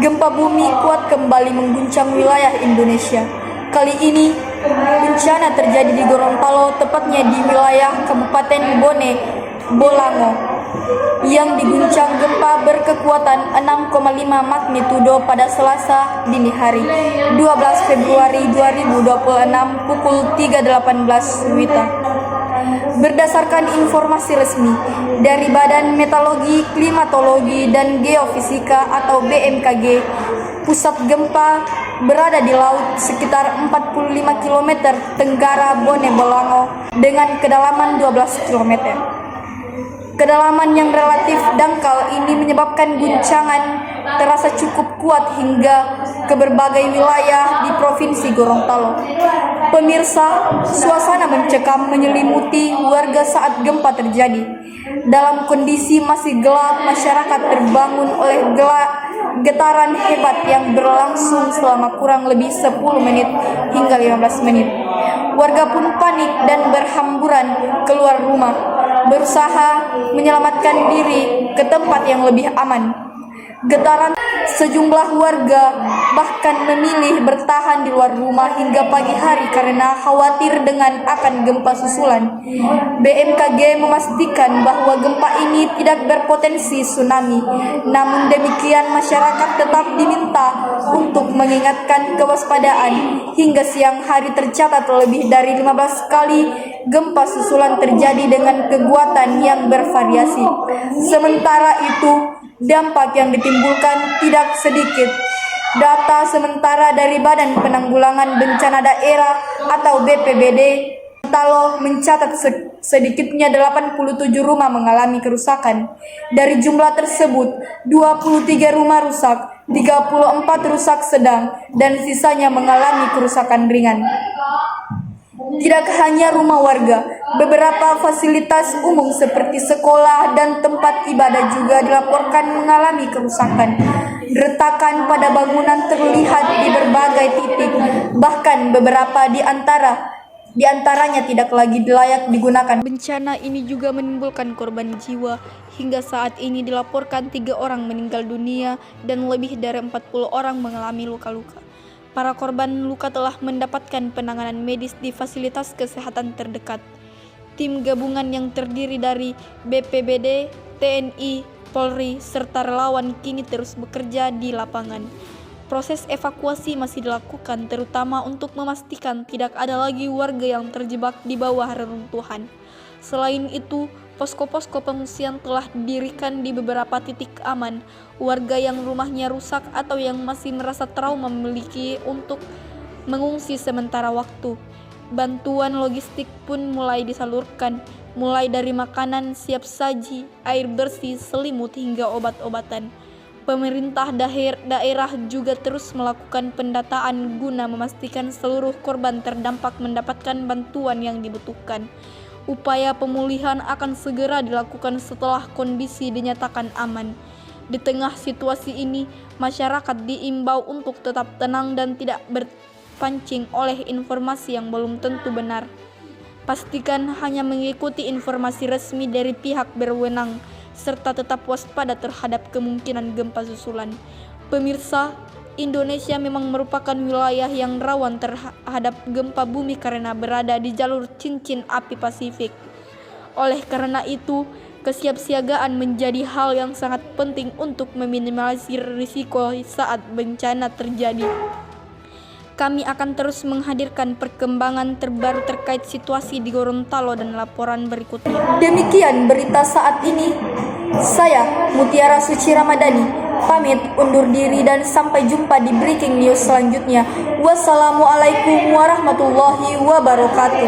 Gempa bumi kuat kembali mengguncang wilayah Indonesia. Kali ini, bencana terjadi di Gorontalo, tepatnya di wilayah Kabupaten Bone Bolango, yang diguncang gempa berkekuatan 6,5 magnitudo pada Selasa dini hari, 12 Februari 2026 pukul 3.18 WIB. Berdasarkan informasi resmi dari Badan Meteorologi, Klimatologi, dan Geofisika atau BMKG, pusat gempa berada di laut sekitar 45 km tenggara Bone Bolango dengan kedalaman 12 km. Kedalaman yang relatif dangkal ini menyebabkan guncangan terasa cukup kuat hingga ke berbagai wilayah di Provinsi Gorontalo. Pemirsa, suasana mencekam menyelimuti warga saat gempa terjadi. Dalam kondisi masih gelap, masyarakat terbangun oleh getaran hebat yang berlangsung selama kurang lebih 10 menit hingga 15 menit. Warga pun panik dan berhamburan keluar rumah, berusaha menyelamatkan diri ke tempat yang lebih aman. Getaran sejumlah warga bahkan memilih bertahan di luar rumah hingga pagi hari karena khawatir dengan akan gempa susulan. BMKG memastikan bahwa gempa ini tidak berpotensi tsunami. Namun demikian, masyarakat tetap diminta untuk mengingatkan kewaspadaan. Hingga siang hari tercatat lebih dari 15 kali gempa susulan terjadi dengan kekuatan yang bervariasi. Sementara itu, dampak yang ditimbulkan tidak sedikit. Data sementara dari Badan Penanggulangan Bencana Daerah atau BPBD Gorontalo mencatat sedikitnya 87 rumah mengalami kerusakan. Dari jumlah tersebut, 23 rumah rusak, 34 rusak sedang, dan sisanya mengalami kerusakan ringan. Tidak hanya rumah warga, beberapa fasilitas umum seperti sekolah dan tempat ibadah juga dilaporkan mengalami kerusakan. Retakan pada bangunan terlihat di berbagai titik, bahkan beberapa di antaranya tidak lagi layak digunakan. Bencana ini juga menimbulkan korban jiwa. Hingga saat ini dilaporkan 3 orang meninggal dunia dan lebih dari 40 orang mengalami luka-luka. Para korban luka telah mendapatkan penanganan medis di fasilitas kesehatan terdekat. Tim gabungan yang terdiri dari BPBD, TNI, Polri, serta relawan kini terus bekerja di lapangan. Proses evakuasi masih dilakukan, terutama untuk memastikan tidak ada lagi warga yang terjebak di bawah reruntuhan. Selain itu, posko-posko pengungsian telah didirikan di beberapa titik aman. Warga yang rumahnya rusak atau yang masih merasa trauma memiliki untuk mengungsi sementara waktu. Bantuan logistik pun mulai disalurkan, mulai dari makanan siap saji, air bersih, selimut, hingga obat-obatan. Pemerintah daerah juga terus melakukan pendataan guna memastikan seluruh korban terdampak mendapatkan bantuan yang dibutuhkan. Upaya pemulihan akan segera dilakukan setelah kondisi dinyatakan aman. Di tengah situasi ini, masyarakat diimbau untuk tetap tenang dan tidak berpancing oleh informasi yang belum tentu benar. Pastikan hanya mengikuti informasi resmi dari pihak berwenang, serta tetap waspada terhadap kemungkinan gempa susulan. Pemirsa, Indonesia memang merupakan wilayah yang rawan terhadap gempa bumi karena berada di jalur cincin api Pasifik. Oleh karena itu, kesiapsiagaan menjadi hal yang sangat penting untuk meminimalisir risiko saat bencana terjadi. Kami akan terus menghadirkan perkembangan terbaru terkait situasi di Gorontalo dan laporan berikutnya. Demikian berita saat ini. Saya Mutiara Suci Ramadhani pamit undur diri dan sampai jumpa di breaking news selanjutnya. Wassalamualaikum warahmatullahi wabarakatuh.